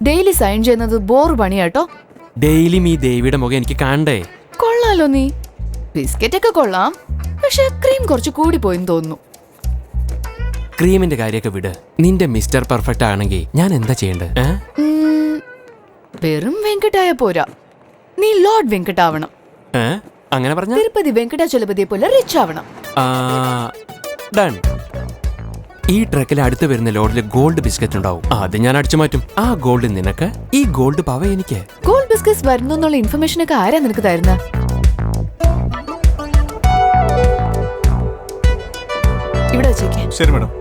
Daily sign ചെയ്യുന്നത് bore പണിയാട്ടോ. Daily ഈ ദേവിയുടെ മുഖം എനിക്ക് കാണണ്ടേ? കൊള്ളാലോ നീ. ബിസ്ക്കറ്റ് ഒക്കെ കൊള്ളാം, പക്ഷെ ക്രീം കുറച്ച് കൂടി പോയെന്ന് തോന്നുന്നു. ക്രീമിന്റെ കാര്യമൊക്കെ വിട്. നിന്റെ മിസ്റ്റർ പെർഫെക്റ്റ് ആണെങ്കിൽ ഞാൻ എന്താ ചെയ്യണ്ടേ? വെറും വെങ്കട്ടായ പോരാ, നീ ലോർഡ് വെങ്കട്ട് ആവണം. അങ്ങനെ പറഞ്ഞ തിരുപ്പതി വെങ്കടാചലപതിയെ പോലെ റിച്ച് ആവണം. ഡൺ. ഈ ട്രക്കിൽ അടുത്ത് വരുന്ന ലോഡിൽ ഗോൾഡ് ബിസ്ക്കറ്റ് ഉണ്ടാവും. അത് ഞാൻ അടിച്ചു മാറ്റും. ആ ഗോൾഡ് നിനക്ക്, ഈ ഗോൾഡ് പവ എനിക്ക്. ഗോൾഡ് ബിസ്ക്കറ്റ് വരുന്നു എന്നുള്ള ഇൻഫർമേഷൻ ഒക്കെ ആരാ നിനക്ക് തരുന്ന? ഇവിടെ വെച്ചേക്കേ. ശരി മാഡം.